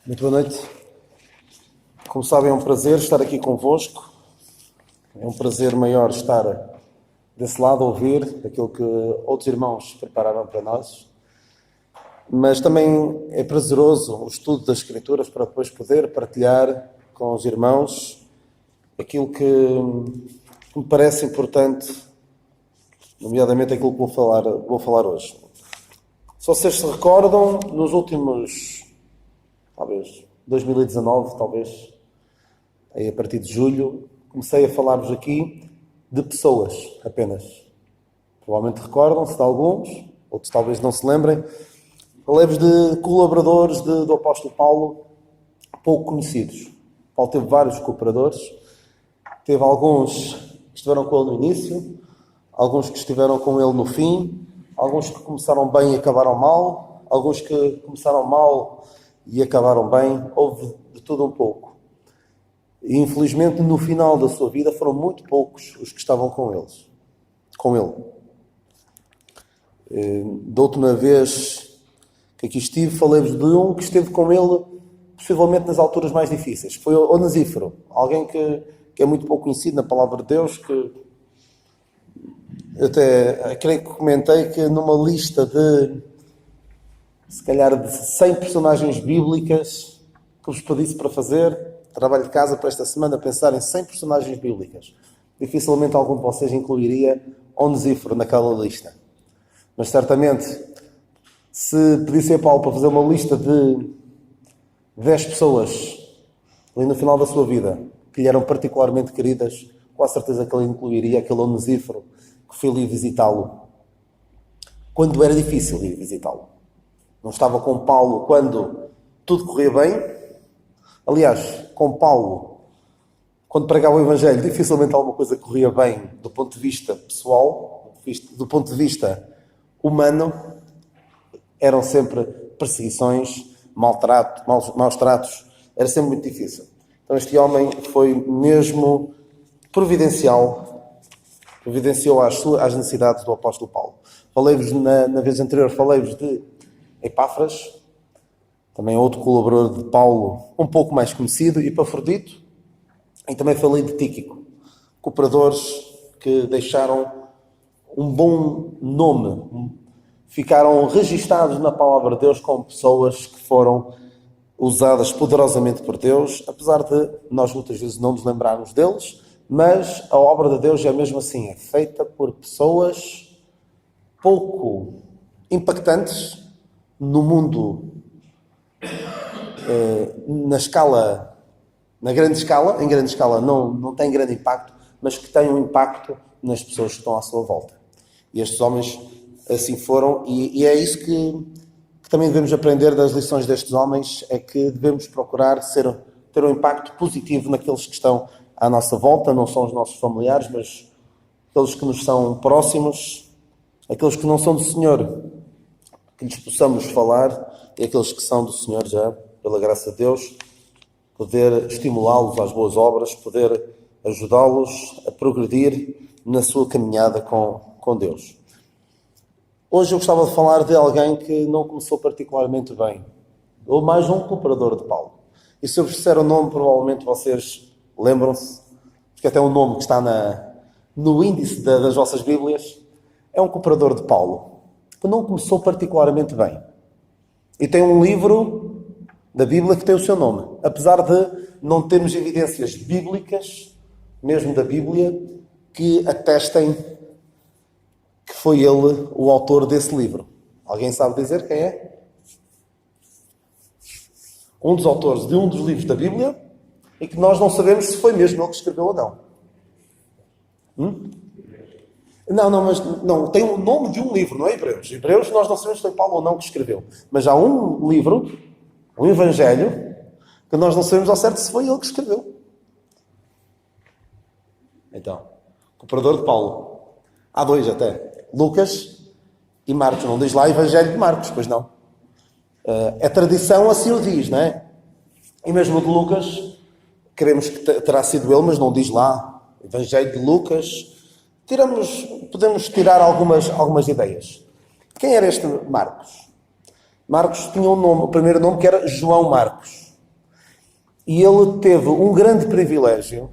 Muito boa noite. Como sabem, é um prazer estar aqui convosco. É um prazer maior estar desse lado a ouvir aquilo que outros irmãos prepararam para nós. Mas também é prazeroso o estudo das Escrituras para depois poder partilhar com os irmãos aquilo que me parece importante, nomeadamente aquilo que vou falar hoje. Se vocês se recordam, nos últimos, talvez, 2019, talvez, aí a partir de julho, comecei a falar-vos aqui de pessoas apenas. Provavelmente recordam-se de alguns, outros talvez não se lembrem. Falei-vos de colaboradores do apóstolo Paulo pouco conhecidos. Paulo teve vários cooperadores. Teve alguns que estiveram com ele no início, alguns que estiveram com ele no fim, alguns que começaram bem e acabaram mal, alguns que começaram mal e acabaram bem. Houve de tudo um pouco. E infelizmente no final da sua vida foram muito poucos os que estavam com ele. Da última vez que aqui estive, falei-vos de um que esteve com ele possivelmente nas alturas mais difíceis. Foi o Onesíforo, alguém que é muito pouco conhecido na palavra de Deus, que eu até creio que comentei que numa lista de, se calhar, de 100 personagens bíblicas que vos pedisse para fazer, trabalho de casa para esta semana, pensar em 100 personagens bíblicas. Dificilmente algum de vocês incluiria Onesíforo naquela lista. Mas certamente, se pedissem a Paulo para fazer uma lista de 10 pessoas ali no final da sua vida que lhe eram particularmente queridas, com a certeza que ele incluiria aquele Onesíforo que foi ali visitá-lo quando era difícil ir visitá-lo. Não estava com Paulo quando tudo corria bem. Aliás, com Paulo, quando pregava o Evangelho, dificilmente alguma coisa corria bem do ponto de vista pessoal, do ponto de vista humano. Eram sempre perseguições, maus tratos, era sempre muito difícil. Então este homem foi mesmo providenciou às necessidades do apóstolo Paulo. Falei-vos na vez anterior, falei-vos de Epáfras, também outro colaborador de Paulo, um pouco mais conhecido, e Epafrodito, e também falei de Tíquico, cooperadores que deixaram um bom nome, ficaram registados na palavra de Deus como pessoas que foram usadas poderosamente por Deus, apesar de nós muitas vezes não nos lembrarmos deles, mas a obra de Deus é mesmo assim, é feita por pessoas pouco impactantes no mundo, em grande escala não tem grande impacto, mas que tem um impacto nas pessoas que estão à sua volta. E estes homens assim foram, e é isso que também devemos aprender das lições destes homens, é que devemos procurar ter um impacto positivo naqueles que estão à nossa volta, não são os nossos familiares, mas aqueles que nos são próximos, aqueles que não são do Senhor, que lhes possamos falar, e aqueles que são do Senhor já, pela graça de Deus, poder estimulá-los às boas obras, poder ajudá-los a progredir na sua caminhada com Deus. Hoje eu gostava de falar de alguém que não começou particularmente bem, ou mais um cooperador de Paulo. E se eu vos disser o nome, provavelmente vocês lembram-se, porque até o nome que está no índice das vossas Bíblias, é um cooperador de Paulo, que não começou particularmente bem. E tem um livro da Bíblia que tem o seu nome, apesar de não termos evidências bíblicas, mesmo da Bíblia, que atestem que foi ele o autor desse livro. Alguém sabe dizer quem é? Um dos autores de um dos livros da Bíblia, e que nós não sabemos se foi mesmo ele que escreveu ou não. Não, tem o nome de um livro, não é Hebreus? Hebreus nós não sabemos se foi Paulo ou não que escreveu. Mas há um livro, um Evangelho, que nós não sabemos ao certo se foi ele que escreveu. Então, cooperador de Paulo. Há dois até. Lucas e Marcos. Não diz lá Evangelho de Marcos, pois não. A tradição assim o diz, não é? E mesmo o de Lucas, queremos que terá sido ele, mas não diz lá. Evangelho de Lucas. Podemos tirar algumas ideias. Quem era este Marcos? Marcos tinha um nome, o primeiro nome que era João Marcos. E ele teve um grande privilégio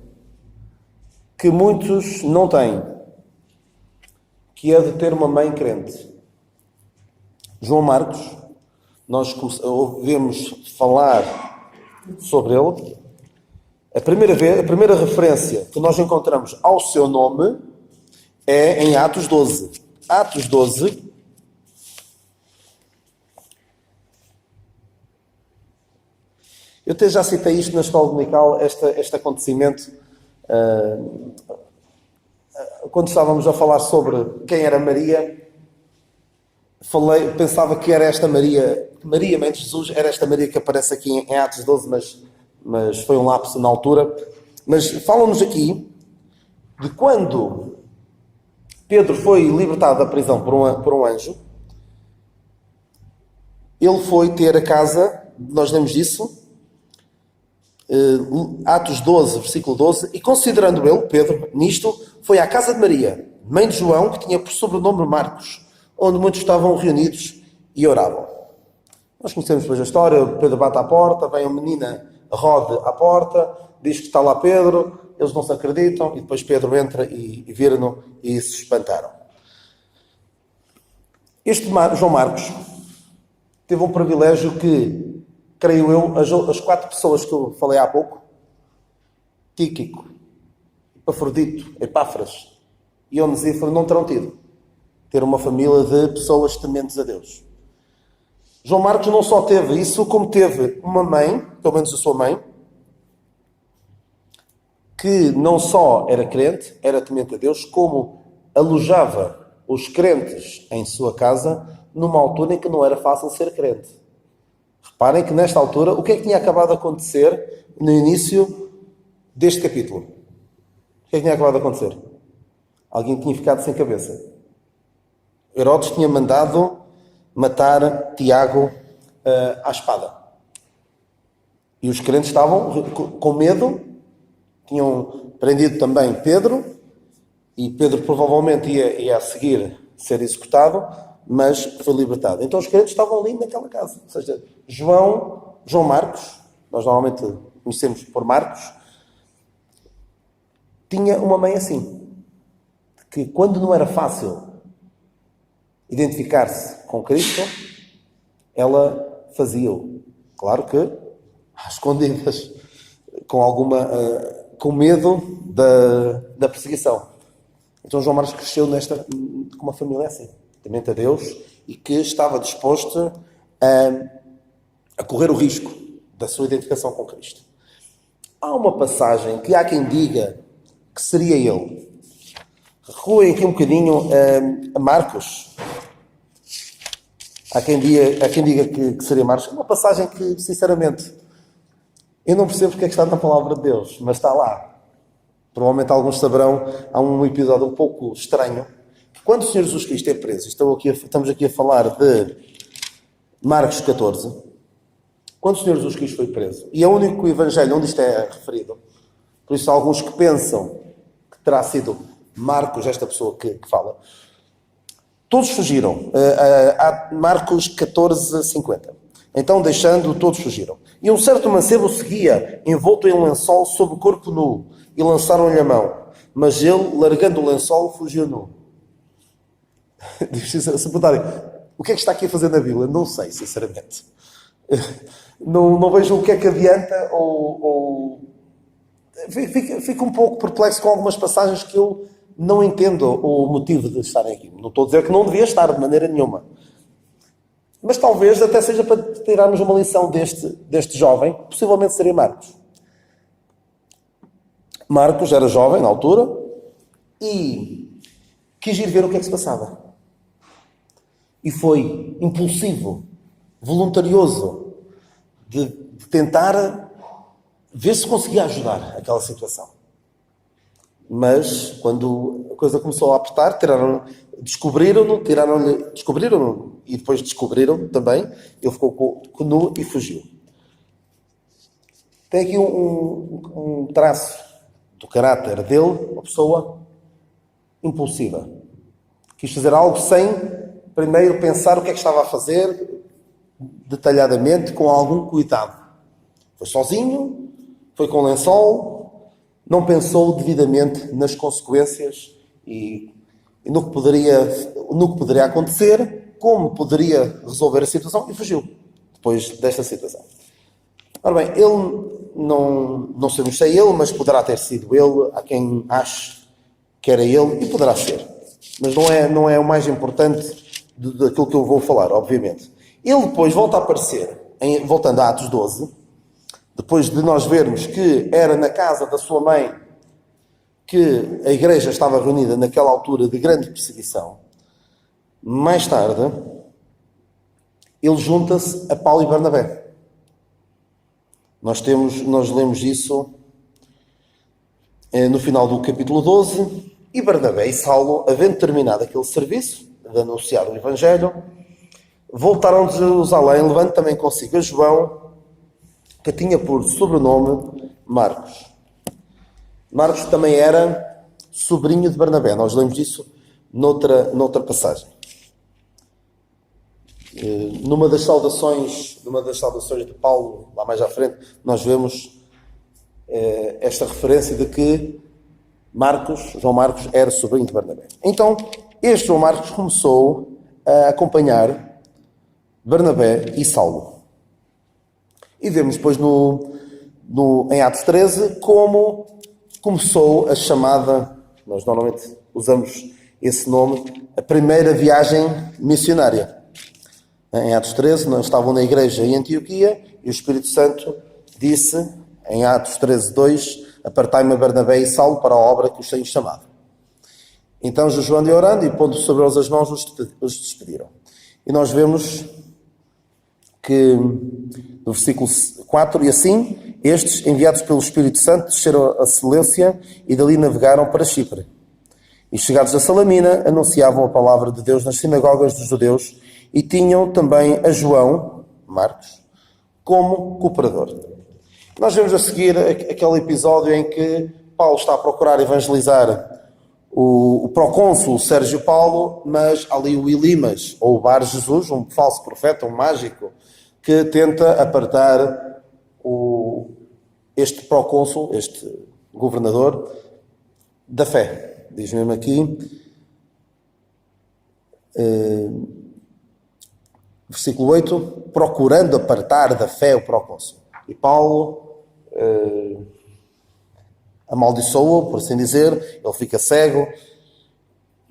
que muitos não têm, que é de ter uma mãe crente. João Marcos, nós ouvimos falar sobre ele. A primeira referência que nós encontramos ao seu nome é em Atos 12. Atos 12. Eu até já citei isto na escola dominical, este acontecimento, quando estávamos a falar sobre quem era Maria, pensava que era esta Maria, mãe de Jesus, era esta Maria que aparece aqui em Atos 12, mas foi um lapso na altura. Mas falam-nos aqui de quando Pedro foi libertado da prisão por um anjo. Ele foi ter a casa, nós lemos disso, Atos 12, versículo 12, e considerando ele, Pedro, nisto, foi à casa de Maria, mãe de João, que tinha por sobrenome Marcos, onde muitos estavam reunidos e oravam. Nós conhecemos depois a história. Pedro bate à porta, vem uma menina, rode à porta, diz que está lá Pedro, eles não se acreditam, e depois Pedro entra e viram-no e se espantaram. Este João Marcos teve um privilégio que, creio eu, as 4 pessoas que eu falei há pouco, Tíquico, Epafrodito, Epáfras e Onesíforo, não terão tido. Ter uma família de pessoas tementes a Deus. João Marcos não só teve isso, como teve uma mãe, pelo menos a sua mãe, que não só era crente, era temente a Deus, como alojava os crentes em sua casa numa altura em que não era fácil ser crente. Reparem que nesta altura, o que é que tinha acabado de acontecer no início deste capítulo? O que é que tinha acabado de acontecer? Alguém tinha ficado sem cabeça. Herodes tinha mandado matar Tiago à espada. E os crentes estavam com medo, tinham prendido também Pedro, e Pedro provavelmente ia a seguir ser executado, mas foi libertado. Então os crentes estavam ali naquela casa. Ou seja, João Marcos, nós normalmente conhecemos por Marcos, tinha uma mãe assim, que quando não era fácil identificar-se com Cristo, ela fazia-o. Claro que às escondidas, com medo da perseguição. Então João Marcos cresceu com uma família assim, temente a Deus, e que estava disposto a correr o risco da sua identificação com Cristo. Há uma passagem que há quem diga que seria ele. Recuem aqui um bocadinho a Marcos. Há quem diga que seria Marcos. É uma passagem que, sinceramente, eu não percebo porque é que está na palavra de Deus, mas está lá. Provavelmente alguns saberão, há um episódio um pouco estranho, que quando o Senhor Jesus Cristo é preso, estamos aqui a falar de Marcos 14, quando o Senhor Jesus Cristo foi preso, e é o único evangelho onde isto é referido, por isso há alguns que pensam que terá sido Marcos, esta pessoa que fala, todos fugiram. Marcos 14, 50. Então, deixando, todos fugiram. E um certo mancebo seguia, envolto em um lençol, sob o corpo nu, e lançaram-lhe a mão. Mas ele, largando o lençol, fugiu nu. Se perguntarem, o que é que está aqui a fazer na Bíblia? Não sei, sinceramente. Não vejo o que é que adianta, Fico um pouco perplexo com algumas passagens que eu não entendo o motivo de estarem aqui. Não estou a dizer que não devia estar de maneira nenhuma. Mas talvez até seja para tirarmos uma lição deste jovem, possivelmente seria Marcos. Marcos era jovem na altura e quis ir ver o que é que se passava. E foi impulsivo, voluntarioso, de tentar ver se conseguia ajudar aquela situação. Mas, quando a coisa começou a apertar, descobriram-no e depois descobriram também, ele ficou nu e fugiu. Tem aqui um traço do caráter dele, uma pessoa impulsiva. Quis fazer algo sem primeiro pensar o que é que estava a fazer, detalhadamente, com algum cuidado. Foi sozinho, Foi com lençol, não pensou devidamente nas consequências e no que poderia acontecer, como poderia resolver a situação e fugiu depois desta situação. Ora bem, ele não sabemos se é ele, mas poderá ter sido ele, há quem ache que era ele, e poderá ser. Mas não é o mais importante daquilo que eu vou falar, obviamente. Ele depois volta a aparecer, voltando a Atos 12, depois de nós vermos que era na casa da sua mãe que a igreja estava reunida naquela altura de grande perseguição. Mais tarde, ele junta-se a Paulo e Barnabé. Nós lemos isso no final do capítulo 12, e Barnabé e Saulo, havendo terminado aquele serviço de anunciar o Evangelho, voltaram de Jerusalém, levando também consigo a João, que tinha por sobrenome Marcos. Marcos também era sobrinho de Barnabé. Nós lemos isso noutra passagem. Numa das saudações de Paulo, lá mais à frente, nós vemos esta referência de que João Marcos era sobrinho de Barnabé. Então, este João Marcos começou a acompanhar Barnabé e Saulo. E vemos depois em Atos 13 como começou a chamada, nós normalmente usamos esse nome, a primeira viagem missionária. Em Atos 13, nós estavam na igreja em Antioquia e o Espírito Santo disse, em Atos 13, 2, apartai-me a Barnabé e Saulo para a obra que os tenho chamado. Então, jejuando e orando e pondo sobre eles as mãos, os despediram. E nós vemos que no versículo 4, e assim, estes, enviados pelo Espírito Santo, desceram a Seleucia e dali navegaram para Chipre. E chegados a Salamina, anunciavam a palavra de Deus nas sinagogas dos judeus e tinham também a João, Marcos, como cooperador. Nós vemos a seguir aquele episódio em que Paulo está a procurar evangelizar o procônsul Sérgio Paulo, mas ali o Elimas, ou o Bar Jesus, um falso profeta, um mágico, que tenta apartar este procônsul, este governador, da fé. Diz mesmo aqui, versículo 8, procurando apartar da fé o procônsul. E Paulo amaldiçoa-o, por assim dizer, ele fica cego,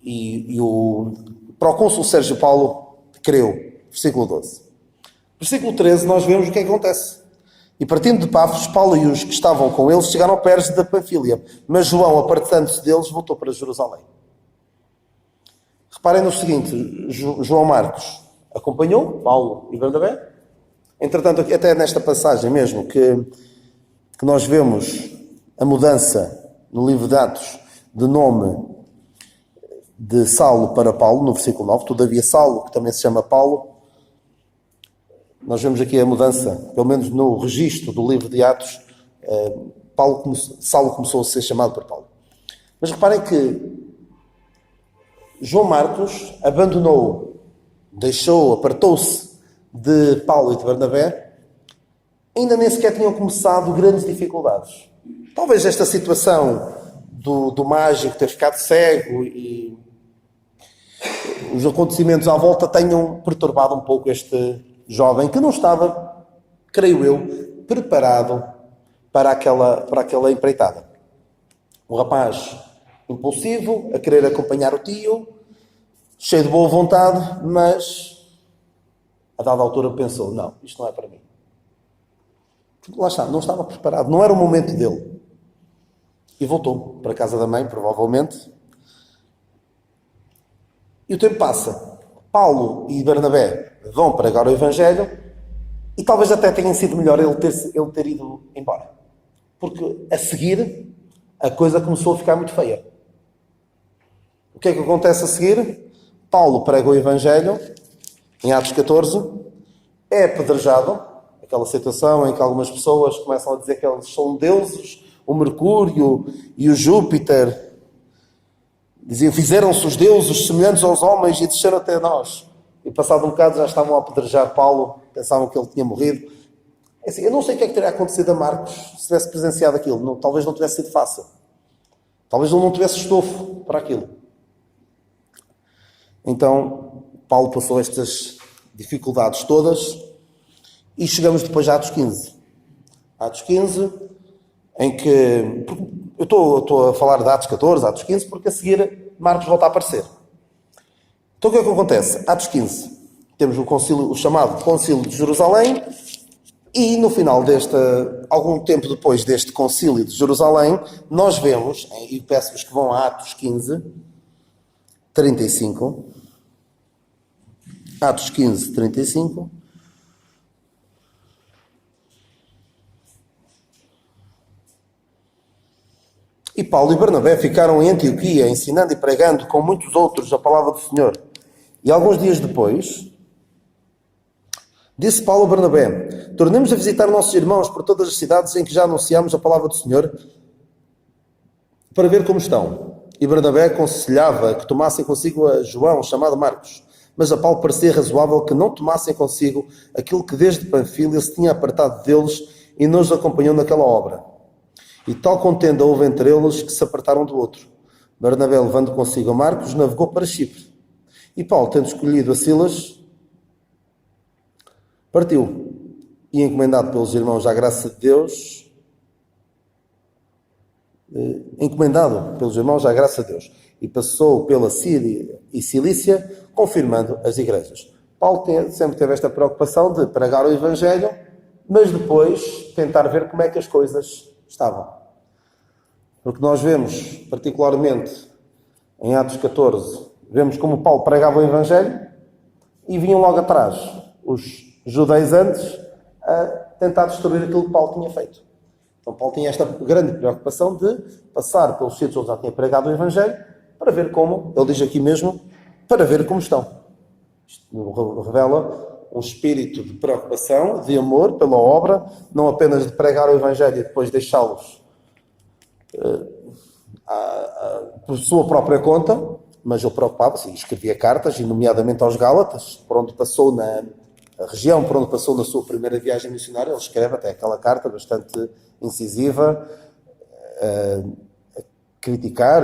e o procônsul Sérgio Paulo creu. Versículo 12. Versículo 13, nós vemos o que acontece. E partindo de Pafos, Paulo e os que estavam com eles chegaram a Pérez da Panfília, mas João, apartando-se deles, voltou para Jerusalém. Reparem no seguinte, João Marcos acompanhou Paulo e Barnabé. Entretanto, até nesta passagem mesmo, que nós vemos a mudança no livro de Atos de nome de Saulo para Paulo, no versículo 9, todavia Saulo, que também se chama Paulo, nós vemos aqui a mudança, pelo menos no registro do livro de Atos, Saulo começou a ser chamado por Paulo. Mas reparem que João Marcos apartou-se de Paulo e de Barnabé, ainda nem sequer tinham começado grandes dificuldades. Talvez esta situação do mágico ter ficado cego e os acontecimentos à volta tenham perturbado um pouco este jovem que não estava, creio eu, preparado para aquela empreitada. Um rapaz impulsivo, a querer acompanhar o tio, cheio de boa vontade, mas a dada altura pensou, não, isto não é para mim. Lá está, não estava preparado, não era o momento dele. E voltou para a casa da mãe, provavelmente. E o tempo passa. Paulo e Barnabé vão pregar o Evangelho e talvez até tenha sido melhor ele ter ido embora. Porque a seguir a coisa começou a ficar muito feia. O que é que acontece a seguir? Paulo prega o Evangelho em Atos 14, é apedrejado, aquela situação em que algumas pessoas começam a dizer que eles são deuses, o Mercúrio e o Júpiter. Diziam, fizeram-se os deuses semelhantes aos homens e desceram até nós. E passado um bocado já estavam a apedrejar Paulo, pensavam que ele tinha morrido. É assim, eu não sei o que é que teria acontecido a Marcos se tivesse presenciado aquilo. Talvez não tivesse sido fácil. Talvez ele não tivesse estofo para aquilo. Então, Paulo passou estas dificuldades todas e chegamos depois a Atos 15. Atos 15, em que... Eu estou a falar de Atos 14, Atos 15, porque a seguir Marcos volta a aparecer. Então o que é que acontece? Atos 15. Temos o chamado Concílio de Jerusalém e no final algum tempo depois deste Concílio de Jerusalém, nós vemos, e peço-vos que vão a Atos 15, 35. Atos 15, 35. E Paulo e Barnabé ficaram em Antioquia, ensinando e pregando com muitos outros a palavra do Senhor. E alguns dias depois, disse Paulo a Barnabé: tornemos a visitar nossos irmãos por todas as cidades em que já anunciamos a palavra do Senhor, para ver como estão. E Barnabé aconselhava que tomassem consigo a João, chamado Marcos. Mas a Paulo parecia razoável que não tomassem consigo aquilo que desde Panfília se tinha apartado deles e não os acompanhou naquela obra. E tal contenda houve entre eles que se apartaram do outro. Barnabé, levando consigo a Marcos, navegou para Chipre. E Paulo, tendo escolhido a Silas, partiu. E encomendado pelos irmãos à graça de Deus, e passou pela Síria e Cilícia, confirmando as igrejas. Paulo sempre teve esta preocupação de pregar o Evangelho, mas depois tentar ver como é que as coisas estavam. Porque nós vemos, particularmente em Atos 14, vemos como Paulo pregava o Evangelho e vinham logo atrás os judaizantes a tentar destruir aquilo que Paulo tinha feito. Então Paulo tinha esta grande preocupação de passar pelos sítios onde já tinha pregado o Evangelho para ver como, ele diz aqui mesmo, para ver como estão. Isto revela um espírito de preocupação, de amor pela obra, não apenas de pregar o Evangelho e depois deixá-los por sua própria conta, mas ele preocupava-se e escrevia cartas, e nomeadamente aos Gálatas, por onde passou na região, por onde passou na sua primeira viagem missionária. Ele escreve até aquela carta bastante incisiva, a criticar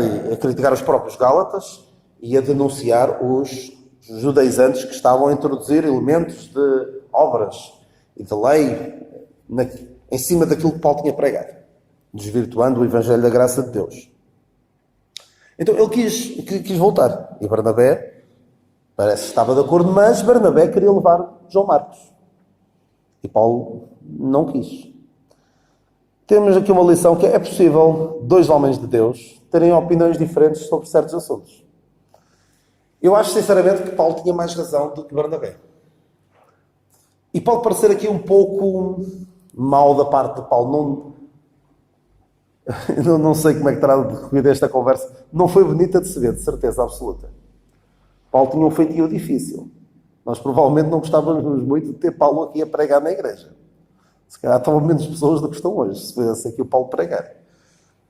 os próprios Gálatas e a denunciar os judaizantes que estavam a introduzir elementos de obras e de lei em cima daquilo que Paulo tinha pregado, desvirtuando o Evangelho da graça de Deus. Então ele quis voltar. E Barnabé parece que estava de acordo, mas Barnabé queria levar João Marcos. E Paulo não quis. Temos aqui uma lição que é possível dois homens de Deus terem opiniões diferentes sobre certos assuntos. Eu acho sinceramente que Paulo tinha mais razão do que Barnabé. E pode parecer aqui um pouco mau da parte de Paulo. Não sei como é que terá decorrido esta conversa. Não foi bonita de se ver, de certeza absoluta. Paulo tinha um feitio difícil. Nós provavelmente não gostávamos muito de ter Paulo aqui a pregar na igreja. Se calhar estavam menos pessoas do que estão hoje, se fosse aqui o Paulo pregar.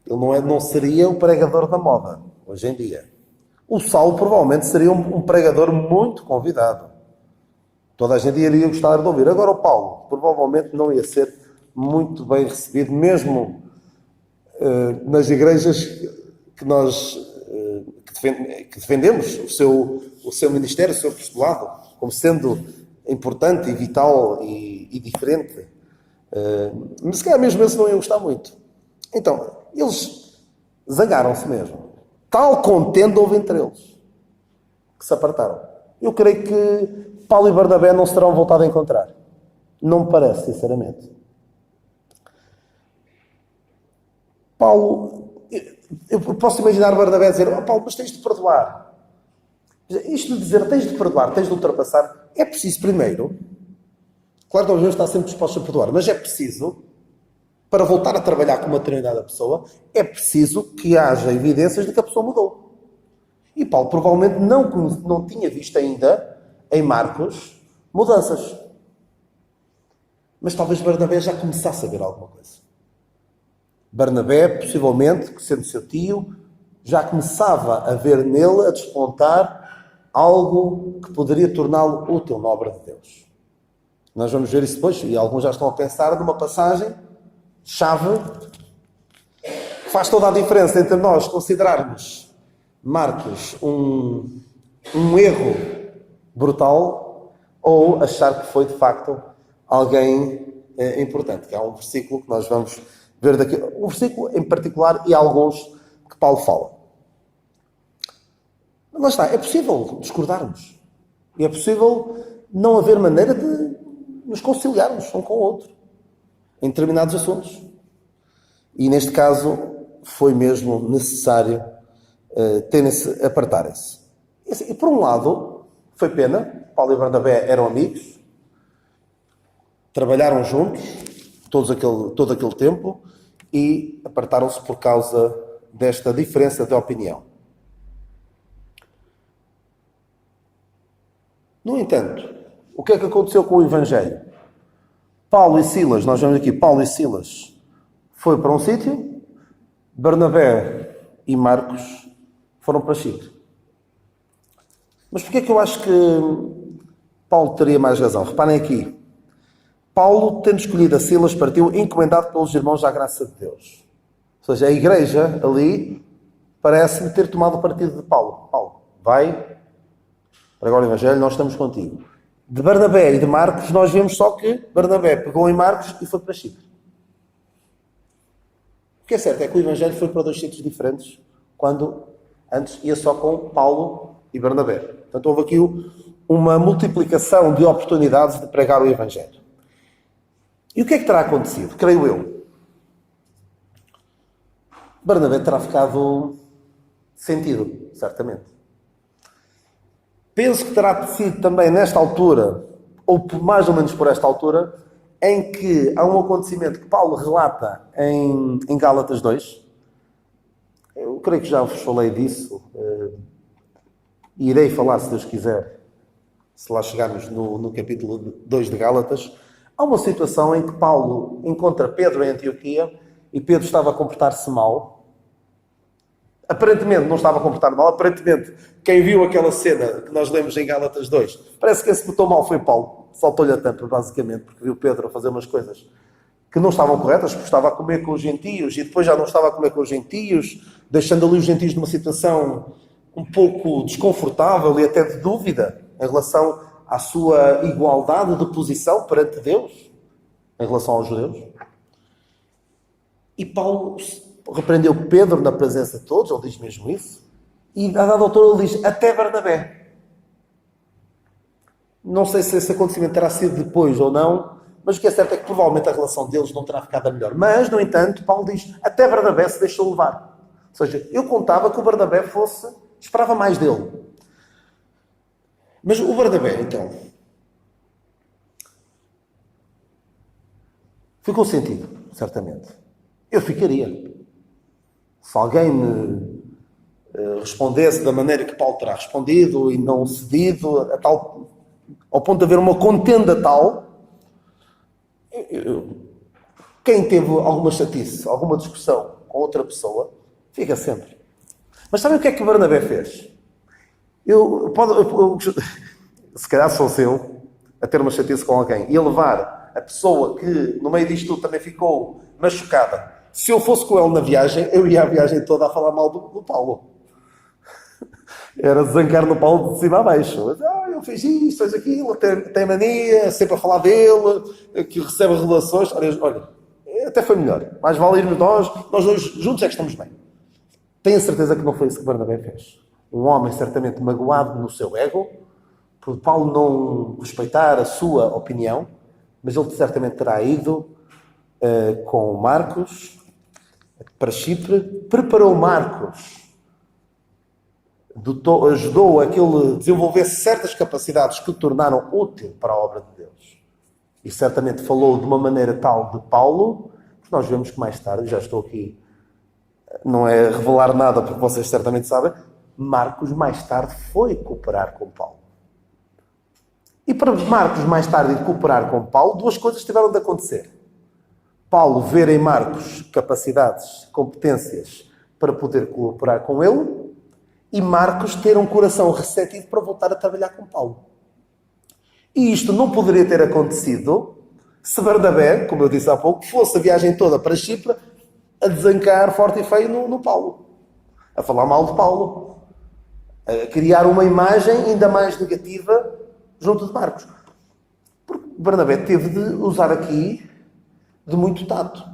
Ele não seria o pregador da moda, hoje em dia. O Saulo provavelmente seria um pregador muito convidado. Toda a gente iria gostar de ouvir. Agora o Paulo provavelmente não ia ser muito bem recebido, mesmo nas igrejas que nós que defendemos o seu ministério, o seu apostolado, como sendo importante e vital e diferente. Mas se calhar mesmo eles não iam gostar muito. Então, eles zangaram-se mesmo. Tal contenda houve entre eles, que se apartaram. Eu creio que Paulo e Barnabé não se terão voltado a encontrar. Não me parece, sinceramente. Paulo, eu posso imaginar Barnabé dizer: Paulo, mas tens de perdoar. Isto de dizer tens de perdoar, tens de ultrapassar, é preciso primeiro. Claro que o Deus está sempre disposto a perdoar, mas é preciso, para voltar a trabalhar com uma determinada pessoa, é preciso que haja evidências de que a pessoa mudou. E Paulo provavelmente não tinha visto ainda, em Marcos, mudanças. Mas talvez Barnabé já começasse a ver alguma coisa. Barnabé, possivelmente, sendo seu tio, já começava a ver nele, a despontar, algo que poderia torná-lo útil na obra de Deus. Nós vamos ver isso depois, e alguns já estão a pensar numa passagem-chave que faz toda a diferença entre nós considerarmos Marcos um erro brutal ou achar que foi de facto alguém importante, que é um versículo que nós vamos ver daqui, um versículo em particular e alguns que Paulo fala. Mas lá está, é possível discordarmos e é possível não haver maneira de nos conciliarmos um com o outro em determinados assuntos. E neste caso foi mesmo necessário terem-se, apartarem-se. E por um lado, foi pena, Paulo e Barnabé eram amigos, trabalharam juntos todo aquele tempo e apartaram-se por causa desta diferença de opinião. No entanto, o que é que aconteceu com o Evangelho? Paulo e Silas, nós vemos aqui, Paulo e Silas foi para um sítio, Barnabé e Marcos foram para Chipre. Mas porquê é que eu acho que Paulo teria mais razão? Reparem aqui. Paulo, tendo escolhido a Silas, partiu encomendado pelos irmãos à graça de Deus. Ou seja, a igreja ali parece-me ter tomado o partido de Paulo. Paulo, vai, pregar o Evangelho, nós estamos contigo. De Barnabé e de Marcos, nós vemos só que Barnabé pegou em Marcos e foi para Chipre. O que é certo é que o Evangelho foi para dois sítios diferentes, quando antes ia só com Paulo e Barnabé. Portanto, houve aqui uma multiplicação de oportunidades de pregar o Evangelho. E o que é que terá acontecido? Creio eu. Barnabé terá ficado sentido, certamente. Penso que terá sido também nesta altura, ou mais ou menos por esta altura, em que há um acontecimento que Paulo relata em Gálatas 2. Eu creio que já vos falei disso. Irei falar, se Deus quiser, se lá chegarmos no capítulo 2 de Gálatas. Há uma situação em que Paulo encontra Pedro em Antioquia e Pedro estava a comportar-se mal. Aparentemente não estava a comportar mal. Aparentemente, quem viu aquela cena que nós lemos em Gálatas 2, parece que esse botou mal foi Paulo. Saltou-lhe a tampa, basicamente, porque viu Pedro a fazer umas coisas que não estavam corretas, porque estava a comer com os gentios e depois já não estava a comer com os gentios, deixando ali os gentios numa situação um pouco desconfortável e até de dúvida em relação à sua igualdade de posição perante Deus, em relação aos judeus. E Paulo repreendeu Pedro na presença de todos, ele diz mesmo isso, e a dada altura ele diz, até Barnabé. Não sei se esse acontecimento terá sido depois ou não, mas o que é certo é que provavelmente a relação deles não terá ficado a melhor. Mas, no entanto, Paulo diz, até Barnabé se deixou levar. Ou seja, eu contava que o Barnabé esperava mais dele. Mas o Barnabé, então, ficou sentido, certamente. Eu ficaria. Se alguém me respondesse da maneira que Paulo terá respondido e não cedido, ao ponto de haver uma contenda tal, quem teve alguma chatice, alguma discussão com outra pessoa, fica sempre. Mas sabem o que é que o Barnabé fez? Se calhar sou eu a ter uma chatice com alguém e a levar a pessoa que no meio disto tudo também ficou machucada. Se eu fosse com ele na viagem, eu ia a viagem toda a falar mal do Paulo. Era zancar no Paulo de cima a baixo. Ele fez isto, fez aquilo, tem mania, sempre a falar dele, que recebe relações. Olha, até foi melhor. Mais vale irmos nós dois juntos é que estamos bem. Tenho a certeza que não foi isso que Barnabé fez. Um homem certamente magoado no seu ego, por Paulo não respeitar a sua opinião, mas ele certamente terá ido com Marcos para Chipre, preparou Marcos, ajudou a que ele desenvolvesse certas capacidades que o tornaram útil para a obra de Deus. E certamente falou de uma maneira tal de Paulo, que nós vemos que mais tarde, já estou aqui, não é revelar nada porque vocês certamente sabem, Marcos mais tarde foi cooperar com Paulo. E para Marcos mais tarde ir cooperar com Paulo, duas coisas tiveram de acontecer. Paulo ver em Marcos capacidades, competências para poder cooperar com ele e Marcos ter um coração receptivo para voltar a trabalhar com Paulo. E isto não poderia ter acontecido se Barnabé, como eu disse há pouco, fosse a viagem toda para Chipre a desancar forte e feio no Paulo. A falar mal de Paulo. A criar uma imagem ainda mais negativa junto de Marcos. Porque Barnabé teve de usar aqui de muito tato.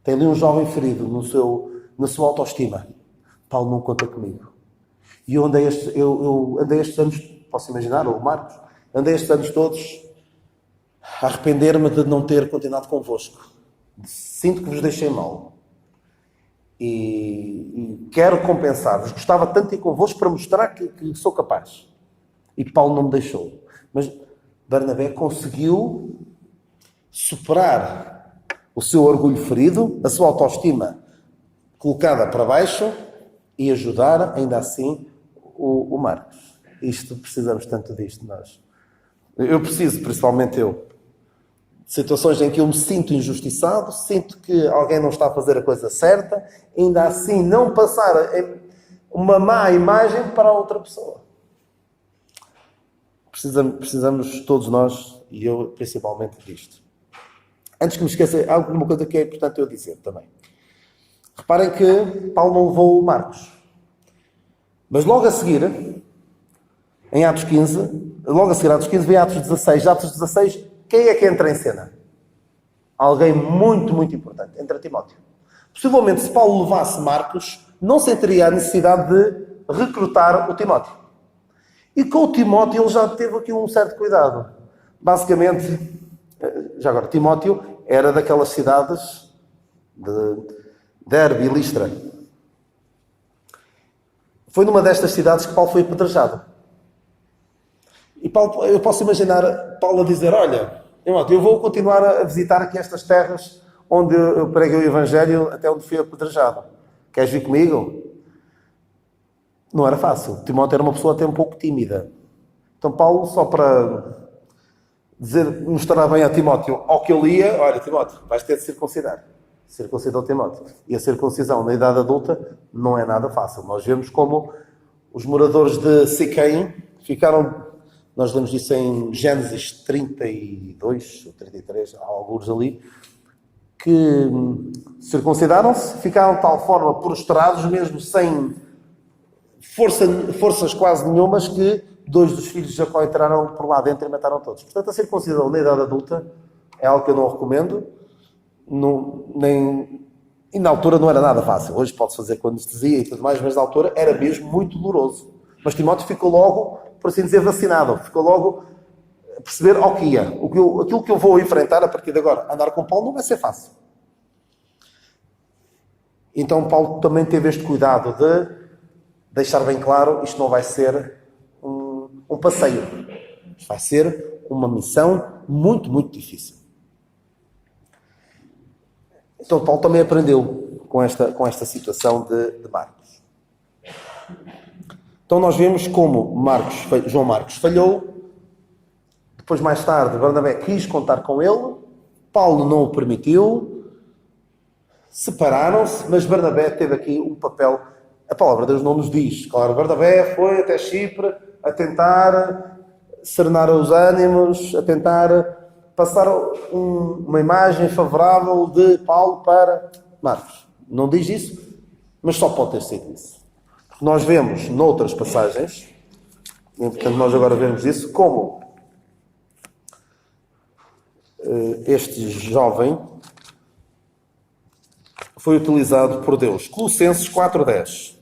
Tem ali um jovem ferido na sua autoestima. Paulo não conta comigo. E eu andei estes anos, posso imaginar, ou o Marcos, andei estes anos todos a arrepender-me de não ter continuado convosco. Sinto que vos deixei mal. E quero compensar-vos. Gostava tanto de ir convosco para mostrar que sou capaz. E Paulo não me deixou. Mas Barnabé conseguiu superar o seu orgulho ferido, a sua autoestima colocada para baixo e ajudar, ainda assim, o Marcos. Precisamos tanto disto nós. Eu preciso, principalmente eu, de situações em que eu me sinto injustiçado, sinto que alguém não está a fazer a coisa certa, ainda assim não passar uma má imagem para a outra pessoa. Precisamos todos nós, e eu principalmente, disto. Antes que me esqueça, há alguma coisa que é importante eu dizer também. Reparem que Paulo não levou o Marcos. Mas logo a seguir, em Atos 15, logo a seguir a Atos 15, vem Atos 16. Atos 16, quem é que entra em cena? Alguém muito, muito importante. Entra Timóteo. Possivelmente, se Paulo levasse Marcos, não sentiria a necessidade de recrutar o Timóteo. E com o Timóteo ele já teve aqui um certo cuidado. Basicamente, já agora, Timóteo era daquelas cidades de Derbe e Listra. Foi numa destas cidades que Paulo foi apedrejado. E Paulo, eu posso imaginar Paulo a dizer, olha, eu vou continuar a visitar aqui estas terras onde eu preguei o Evangelho até onde fui apedrejado. Queres vir comigo? Não era fácil. Timóteo era uma pessoa até um pouco tímida. Então Paulo, só para mostrar bem a Timóteo ao que eu lia, olha, Timóteo, vais ter de circuncidar. Circuncidou Timóteo. E a circuncisão na idade adulta não é nada fácil. Nós vemos como os moradores de Siquém ficaram, nós lemos isso em Gênesis 32 ou 33, há alguns ali, que circuncidaram-se, ficaram de tal forma prostrados, mesmo sem forças quase nenhumas, que 2 dos filhos de Jacó entraram por lá dentro e mataram todos. Portanto, a circuncisão na idade adulta é algo que eu não recomendo, e na altura não era nada fácil. Hoje pode-se fazer com anestesia e tudo mais, mas na altura era mesmo muito doloroso. Mas Timóteo ficou logo, por assim dizer, vacinado. Ficou logo a perceber ao que ia. Aquilo que eu vou enfrentar a partir de agora, andar com Paulo, não vai ser fácil. Então Paulo também teve este cuidado de deixar bem claro, isto não vai ser um passeio. Isto vai ser uma missão muito, muito difícil. Então Paulo também aprendeu com esta situação de Marcos. Então nós vemos como João Marcos falhou, depois mais tarde Barnabé quis contar com ele, Paulo não o permitiu, separaram-se, mas Barnabé teve aqui um papel, a palavra de Deus não nos diz, claro, Barnabé foi até Chipre a tentar serenar os ânimos, a tentar passar uma imagem favorável de Paulo para Marcos. Não diz isso, mas só pode ter sido isso. Porque nós vemos noutras passagens, e portanto nós agora vemos isso, como este jovem foi utilizado por Deus. Colossenses 4:10.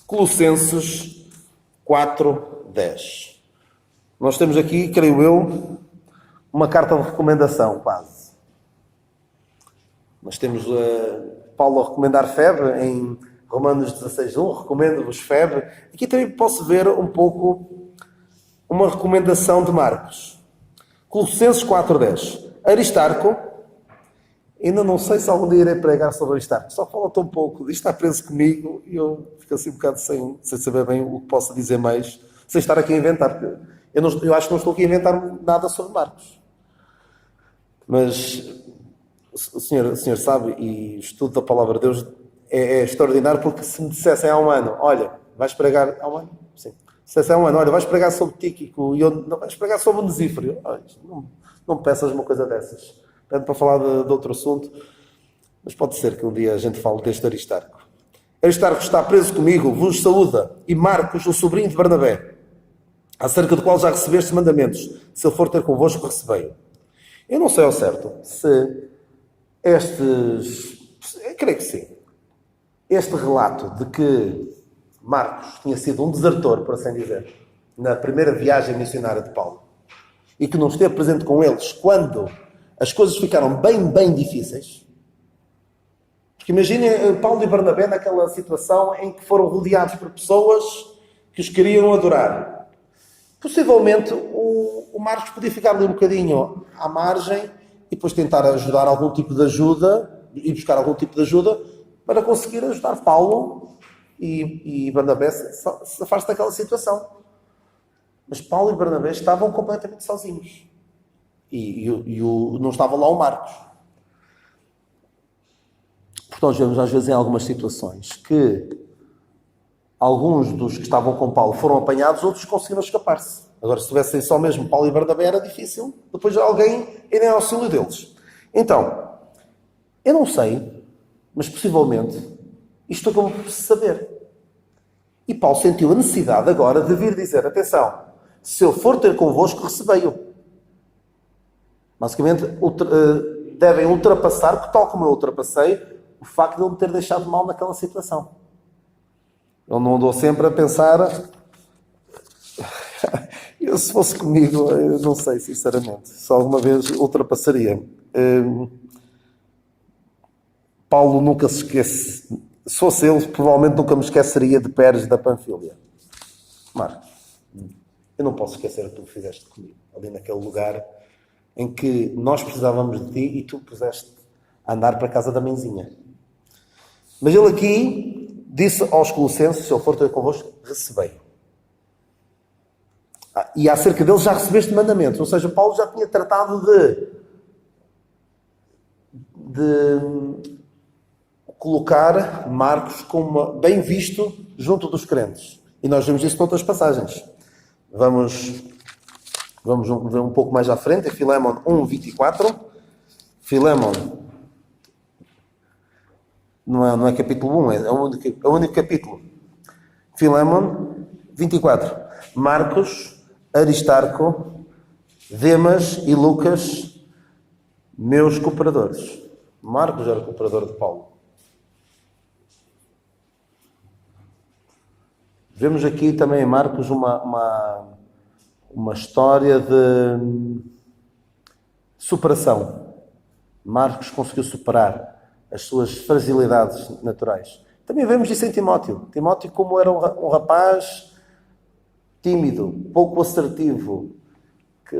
Colossenses 4:10. Nós temos aqui, creio eu, uma carta de recomendação, quase. Nós temos Paulo a recomendar Febe em Romanos 16:1, recomendo-vos Febe. Aqui também posso ver um pouco uma recomendação de Marcos. Colossenses 4:10. Aristarco, ainda não sei se algum dia irei pregar sobre Aristarco, só fala tão pouco, isto está preso comigo e eu fico assim um bocado sem saber bem o que posso dizer mais, sem estar aqui a inventar. Eu acho que não estou aqui a inventar nada sobre Marcos. Mas o senhor sabe, e o estudo da palavra de Deus é extraordinário, porque se me dissessem há um ano, olha, vais pregar há um ano? Sim. Se é um ano, olha, vais pregar sobre Tíquico e eu não vais pregar sobre Onesíforo. Não me peças uma coisa dessas. Pede para falar de outro assunto, mas pode ser que um dia a gente fale deste Aristarco. Aristarco está preso comigo, vos saúda, e Marcos, o sobrinho de Bernabé, acerca do qual já recebestes mandamentos, se ele for ter convosco, recebei-o. Eu não sei ao certo se eu creio que sim, este relato de que Marcos tinha sido um desertor, por assim dizer, na primeira viagem missionária de Paulo, e que não esteve presente com eles quando as coisas ficaram bem, bem difíceis. Porque imaginem Paulo e Bernabé naquela situação em que foram rodeados por pessoas que os queriam adorar. Possivelmente o Marcos podia ficar ali um bocadinho à margem e depois tentar ajudar algum tipo de ajuda, e buscar algum tipo de ajuda para conseguir ajudar Paulo e Bernabé se afasta daquela situação. Mas Paulo e Bernabé estavam completamente sozinhos. Não estava lá o Marcos. Porque nós vemos às vezes em algumas situações que alguns dos que estavam com Paulo foram apanhados, outros conseguiram escapar-se. Agora, se tivessem só mesmo Paulo e Bernabé, era difícil depois alguém ir em auxílio deles. Então, eu não sei, mas possivelmente isto acabou por se saber. E Paulo sentiu a necessidade agora de vir dizer, atenção, se eu for ter convosco, recebei-o. Basicamente, devem ultrapassar, porque tal como eu ultrapassei, o facto de ele me ter deixado mal naquela situação. Ele não andou sempre a pensar... Eu, se fosse comigo, eu não sei, sinceramente, se alguma vez ultrapassaria. Paulo nunca se esquece... Se fosse ele, provavelmente nunca me esqueceria de Pérez da Panfília. Marcos, eu não posso esquecer o que tu fizeste comigo, ali naquele lugar em que nós precisávamos de ti e tu puseste a andar para a casa da mãezinha. Mas ele aqui disse aos Colossenses, se eu for ter convosco, recebei. E acerca deles já recebeste mandamentos. Ou seja, Paulo já tinha tratado de colocar Marcos como bem visto junto dos crentes. E nós vemos isso noutras passagens. Vamos ver um pouco mais à frente, em Filémon 1:24. Filémon não é capítulo 1, é o único capítulo. Filémon 24. Marcos, Aristarco, Demas e Lucas, meus cooperadores. Marcos era cooperador de Paulo. Vemos aqui também em Marcos uma história de superação. Marcos conseguiu superar as suas fragilidades naturais. Também vemos isso em Timóteo. Timóteo, como era um rapaz tímido, pouco assertivo, que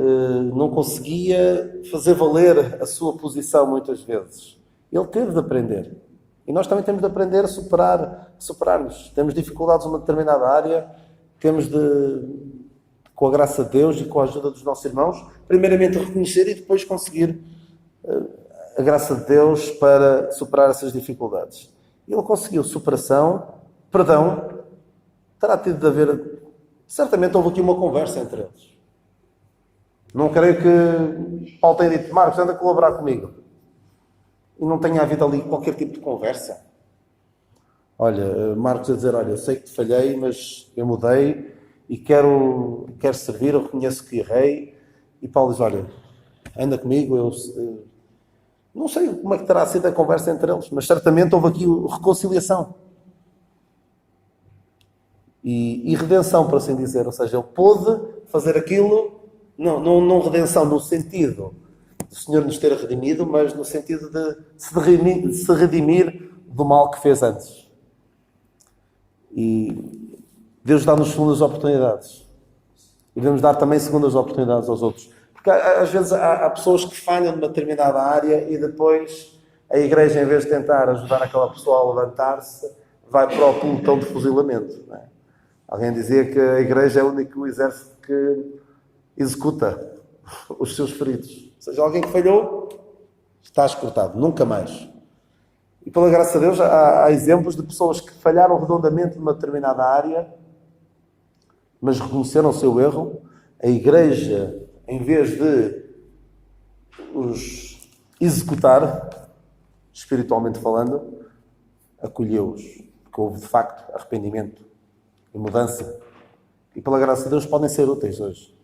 não conseguia fazer valer a sua posição muitas vezes. Ele teve de aprender. E nós também temos de aprender a superar-nos. Temos dificuldades numa determinada área, temos de, com a graça de Deus e com a ajuda dos nossos irmãos, primeiramente reconhecer e depois conseguir a graça de Deus para superar essas dificuldades. Ele conseguiu superação, perdão, terá tido de haver... Certamente houve aqui uma conversa entre eles. Não creio que Paulo tenha dito, Marcos, anda a colaborar comigo. E não tenha havido ali qualquer tipo de conversa. Olha, Marcos a dizer, olha, eu sei que te falhei, mas eu mudei e quero servir, eu reconheço que errei. E Paulo diz, olha, anda comigo, eu não sei como é que terá sido a conversa entre eles, mas certamente houve aqui reconciliação. E redenção, por assim dizer. Ou seja, ele pôde fazer aquilo, não redenção no sentido do Senhor nos ter redimido, mas no sentido de se redimir do mal que fez antes. E Deus dá-nos segundas oportunidades. E devemos dar também segundas oportunidades aos outros. Porque às vezes há pessoas que falham numa determinada área e depois a igreja, em vez de tentar ajudar aquela pessoa a levantar-se, vai para o pelotão de fuzilamento. Não é? Alguém dizia que a igreja é o único exército que executa os seus feridos. Ou seja, alguém que falhou está escrutado, nunca mais. E pela graça de Deus há exemplos de pessoas que falharam redondamente numa determinada área mas reconheceram o seu erro. A igreja, em vez de os executar, espiritualmente falando, acolheu-os, porque houve de facto arrependimento e mudança. E pela graça de Deus podem ser úteis hoje.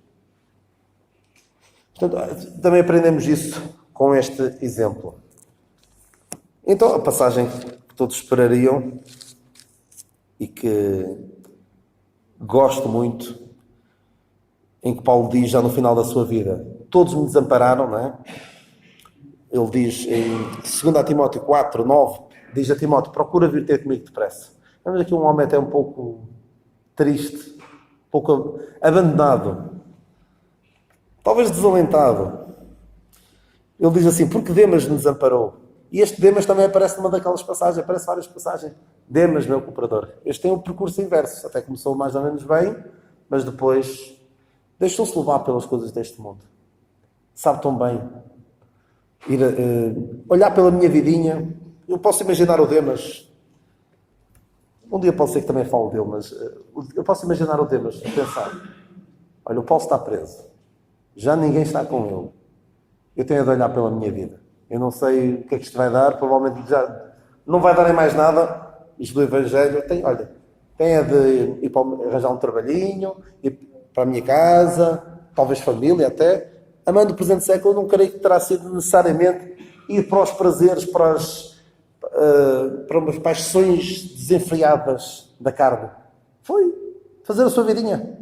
Portanto, também aprendemos isso com este exemplo. Então, a passagem que todos esperariam e que gosto muito, em que Paulo diz já no final da sua vida: todos me desampararam, não é? Ele diz em 2 Timóteo 4, 9, diz a Timóteo: procura vir ter comigo depressa. Vemos aqui um homem até um pouco triste, um pouco abandonado, talvez desalentado. Ele diz assim: porque Demas me desamparou. E este Demas também aparece numa daquelas passagens, aparece várias passagens. Demas, meu cooperador. Este tem um percurso inverso, até começou mais ou menos bem, mas depois deixou-se levar pelas coisas deste mundo. Sabe tão bem ir olhar pela minha vidinha. Eu posso imaginar o Demas. Um dia pode ser que também falo dele, mas eu posso imaginar o Demas e pensar: olha, o Paulo está preso. Já ninguém está com ele. Eu tenho de olhar pela minha vida. Eu não sei o que é que isto vai dar. Provavelmente já não vai dar em mais nada. Isto do Evangelho. Tenho de ir para arranjar um trabalhinho, ir para a minha casa, talvez família até. Amando o presente século, eu não creio que terá sido necessariamente ir para os prazeres, para umas paixões desenfreadas da carne. Foi fazer a sua vidinha.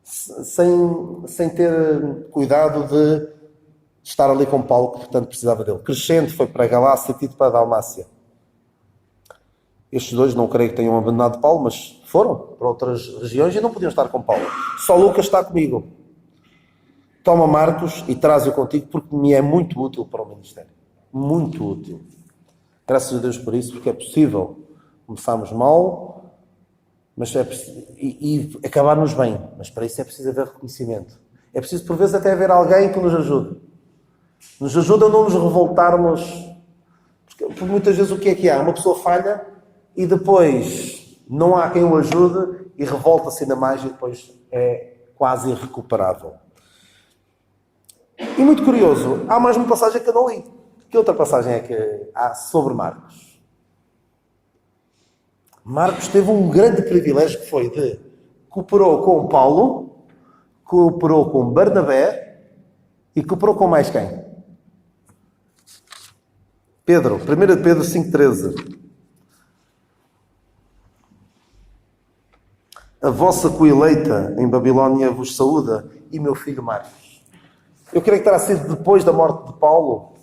Sem ter cuidado de estar ali com Paulo, que portanto precisava dele. Crescente foi para a Galácia, Tito para a Dalmácia. Estes dois não creio que tenham abandonado Paulo, mas foram para outras regiões e não podiam estar com Paulo. Só Lucas está comigo. Toma Marcos e traz-o contigo, porque me é muito útil para o ministério. Muito útil. Graças a Deus por isso, porque é possível começarmos mal, mas e acabarmos bem. Mas para isso é preciso haver reconhecimento. É preciso, por vezes, até haver alguém que nos ajude. Nos ajuda a não nos revoltarmos. Porque muitas vezes o que é que há? Uma pessoa falha e depois não há quem o ajude e revolta-se ainda mais e depois é quase irrecuperável. E muito curioso, há mais uma passagem que eu não li. Que outra passagem é que há sobre Marcos? Marcos teve um grande privilégio, que foi de cooperou com Paulo, cooperou com Barnabé e cooperou com mais quem? Pedro, 1 Pedro 5,13. A vossa coeleita em Babilónia vos saúda, e meu filho Marcos. Eu creio que terá sido depois da morte de Paulo.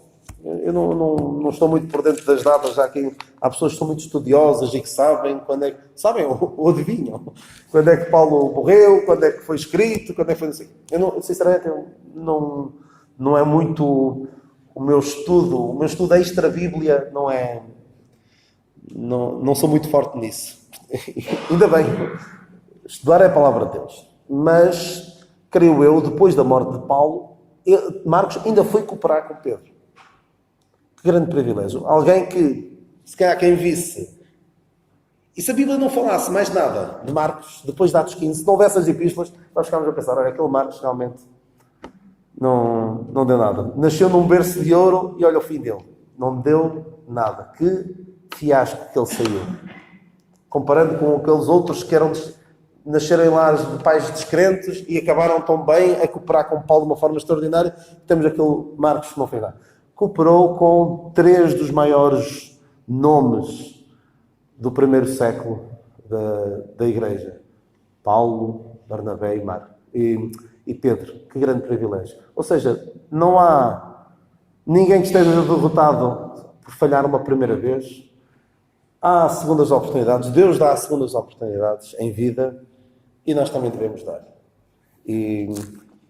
Eu não estou muito por dentro das datas, já que há pessoas que são muito estudiosas e que sabem quando é que... Sabem, ou adivinham. Quando é que Paulo morreu, quando é que foi escrito, quando é que foi... Sinceramente, não é muito o meu estudo. O meu estudo extra-bíblia não é... Não sou muito forte nisso. Ainda bem. Estudar é a palavra de Deus. Mas, creio eu, depois da morte de Paulo, Marcos ainda foi cooperar com Pedro. Que grande privilégio. Alguém que, se calhar quem visse, e se a Bíblia não falasse mais nada de Marcos, depois de Atos 15, se não houvesse as epístolas, nós ficámos a pensar: olha, aquele Marcos realmente não deu nada. Nasceu num berço de ouro e olha o fim dele. Não deu nada. Que fiasco que ele saiu. Comparando com aqueles outros que nasceram em lares de pais descrentes e acabaram tão bem a cooperar com Paulo de uma forma extraordinária, temos aquele Marcos que não fez nada. Cooperou com 3 dos maiores nomes do primeiro século da Igreja. Paulo, Barnabé e Pedro. Que grande privilégio. Ou seja, não há ninguém que esteja derrotado por falhar uma primeira vez. Há segundas oportunidades. Deus dá segundas oportunidades em vida e nós também devemos dar. E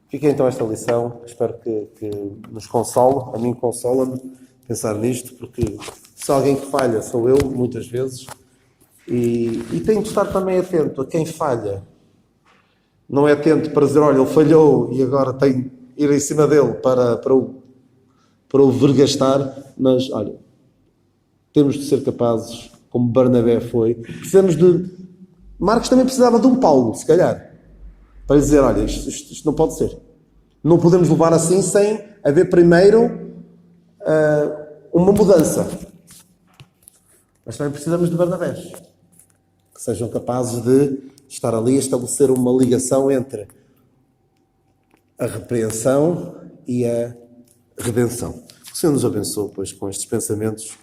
fica então esta lição. Espero que nos console. A mim consola-me pensar nisto, porque se alguém que falha sou eu, muitas vezes. E tenho de estar também atento a quem falha. Não é atento para dizer: olha, ele falhou e agora tenho de ir em cima dele para o vergastar. Mas, olha, temos de ser capazes, como Barnabé foi, precisamos de Marcos também precisava de um Paulo, se calhar, para dizer, olha, isto não pode ser. Não podemos levar assim sem haver primeiro uma mudança. Mas também precisamos de Barnabés, que sejam capazes de estar ali a estabelecer uma ligação entre a repreensão e a redenção. Que o Senhor nos abençoe, pois, com estes pensamentos